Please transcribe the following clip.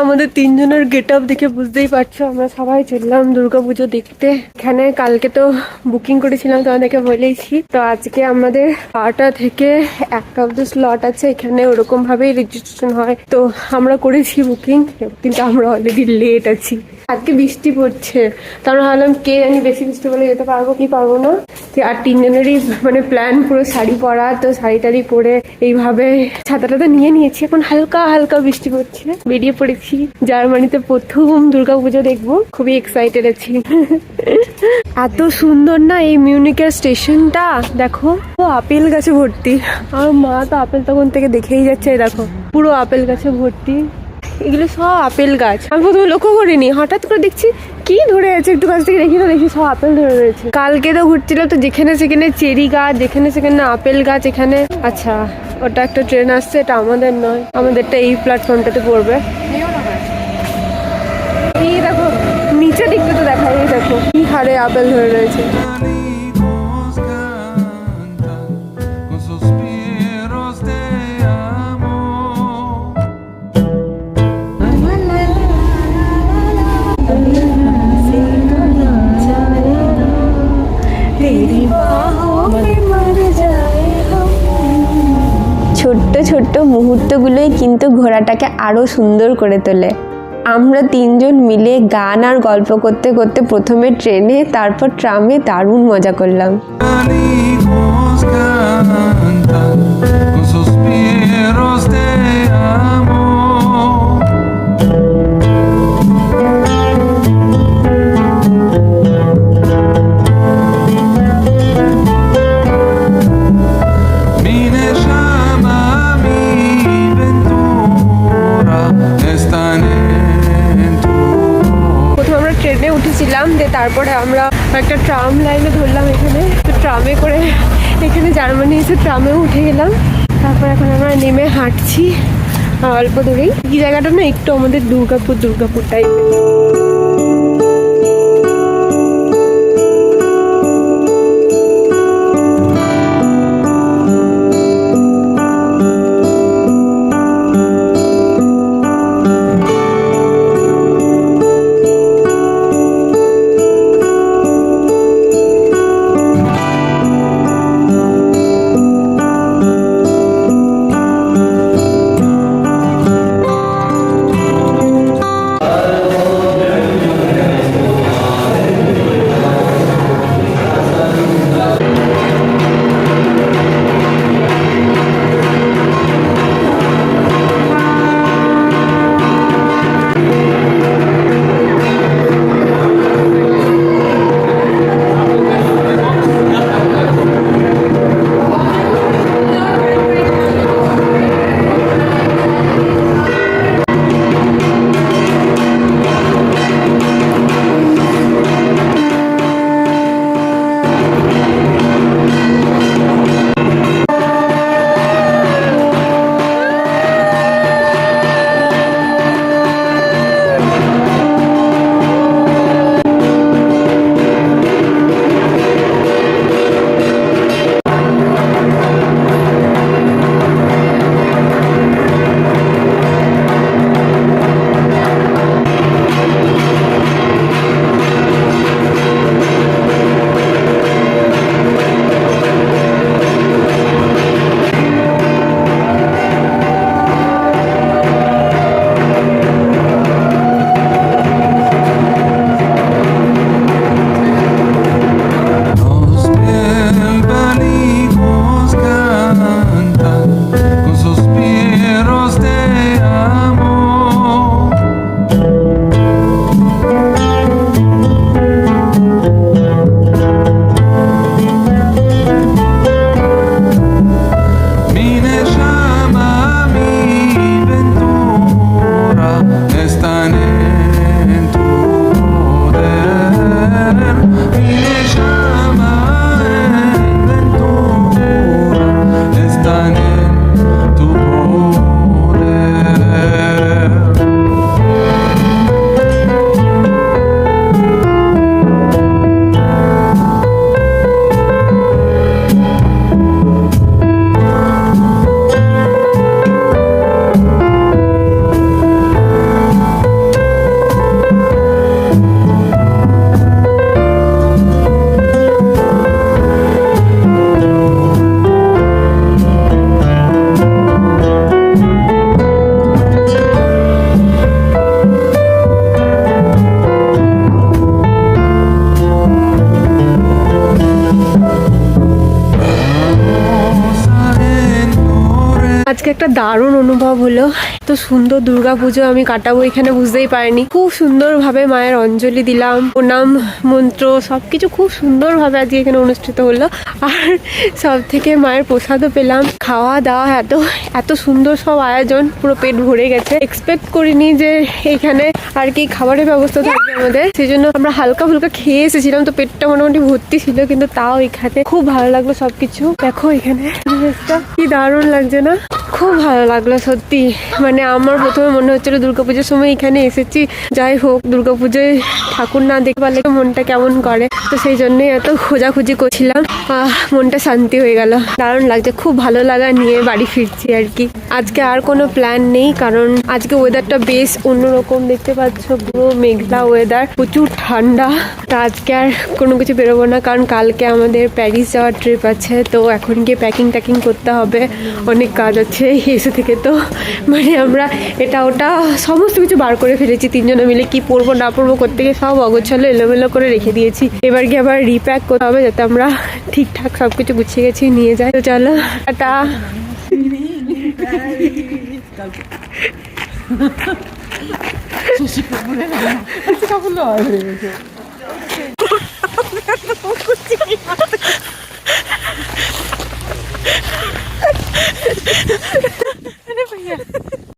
আমাদের তিনজনের get up দেখে বুঝতেই পারছো আমরা সবাই চললাম দুর্গাপুজো দেখতে। এখানে কালকে তো বুকিং করেছিলাম তোমাদেরকে বলেইছি, তো আজকে আমাদের 8টা থেকে 1টা অব্দি স্লট আছে। এখানে ওরকম ভাবেই রেজিস্ট্রেশন হয়, তো আমরা করেছি বুকিং, কিন্তু আমরা অলরেডি লেট আছি। আজকে বৃষ্টি পড়ছে, তো আমরা ভাবলাম কে জানি বেশি বৃষ্টি পড়লে যেতে পারবো কি পারবো না। আর তিনজনেরই মানে প্ল্যান পুরো শাড়ি পরা, তো শাড়ি টাড়ি পরে এইভাবে ছাতা টাতা নিয়ে নিয়েছি। এখন হালকা হালকা বৃষ্টি পড়ছে, বেরিয়ে পড়েছি জার্মানিতে প্রথম দুর্গাপুজো দেখবো। খুবই এক্সাইটেড আছি। এত সুন্দর না এই মিউনিকের স্টেশনটা, দেখো ও আপেল গাছে ভর্তি। আর মা তো আপেল তখন থেকে দেখেই যাচ্ছে, দেখো পুরো আপেল গাছে ভর্তি। এগুলো সব আপেল গাছ, আমি প্রথমে লক্ষ্য করিনি, হঠাৎ করে দেখছি কি ধরে আছে, একটু কাছ থেকে দেখি তো দেখি সব আপেল ধরে রয়েছে। কালকে তো ঘুরছিলাম, তো যেখানে সেখানে চেরি গাছ, যেখানে সেখানে আপেল গাছ। এখানে আচ্ছা ওটা একটা ট্রেন আসছে, এটা আমাদের নয়, আমাদেরটা এই প্ল্যাটফর্মটাতে পড়বে। এই দেখো নিচে দিকটা তো দেখা যায়, দেখো কি হারে আপেল ধরে রয়েছে। ছোট্ট ছোট্ট মুহূর্তগুলোই কিন্তু ঘোরাটাকে আরো সুন্দর করে তোলে। আমরা তিনজন মিলে গান আর গল্প করতে করতে প্রথমে ট্রেনে, তারপর ট্রামে দারুণ মজা করলাম। উঠেছিলাম, যে তারপরে আমরা একটা ট্রাম লাইনে ধরলাম এখানে, তো ট্রামে করে এখানে জার্মানি এসে ট্রামেও উঠে গেলাম। তারপর এখন আমরা নেমে হাঁটছি অল্প দূরেই। এই জায়গাটা না একটু আমাদের দুর্গাপুর টাইপের। একটা দারুণ অনুভব হলো। এত সুন্দর দুর্গাপুজো আমি কাটাবো এখানে বুঝতেই পারিনি। খুব সুন্দরভাবে মায়ের অঞ্জলি দিলাম, প্রণাম মন্ত্র সবকিছু খুব সুন্দরভাবে আজকে এখানে অনুষ্ঠিত হলো। আর সব থেকে মায়ের প্রসাদও পেলাম। খাওয়া দাওয়া এত সুন্দর সব আয়োজন, পুরো পেট ভরে গেছে। এক্সপেক্ট করিনি যে এখানে আর কি খাবারের ব্যবস্থা থাকবে আমাদের, সেই জন্য আমরা হালকা ফুলকা খেয়ে এসেছিলাম, তো পেটটা মোটামুটি ভর্তি ছিল। কিন্তু তাও এখানে খুব ভালো লাগলো সবকিছু। দেখো এখানে কি দারুণ লাগছে না, খুব ভালো লাগলো সত্যি। মানে আমার প্রথমে মনে হচ্ছিল দুর্গাপুজোর সময় এখানে এসেছি, যাই হোক দুর্গাপুজোয় ঠাকুর না দেখতে পারলে মনটা কেমন করে, তো সেই জন্যই এত খোঁজাখুঁজি করছিলাম। মনটা শান্তি হয়ে গেল, দারুণ লাগছে। খুব ভালো লাগা নিয়ে বাড়ি ফিরছি আর কি। আজকে আর কোনো প্ল্যান নেই, কারণ আজকে ওয়েদারটা বেশ অন্যরকম, দেখতে পাচ্ছ পুরো মেঘলা ওয়েদার, প্রচুর ঠান্ডা। তা আজকে আর কোনো কিছু বেরোবো না, কারণ কালকে আমাদের প্যারিস যাওয়ার ট্রিপ আছে। তো এখন গিয়ে প্যাকিং ট্যাকিং করতে হবে, অনেক কাজ আছে এসে থেকে। তো মানে আমরা এটা ওটা সমস্ত কিছু বার করে ফেলেছি তিনজনে মিলে, কি পরবো না পরবো করতে গিয়ে সব অগোছালো এলোমেলো করে রেখে দিয়েছি। এবার গিয়ে আবার রিপ্যাক করতে হবে, যাতে আমরা ঠিকঠাক সবকিছু গুছিয়ে গেছি নিয়ে যাই। তো চলো টাটা।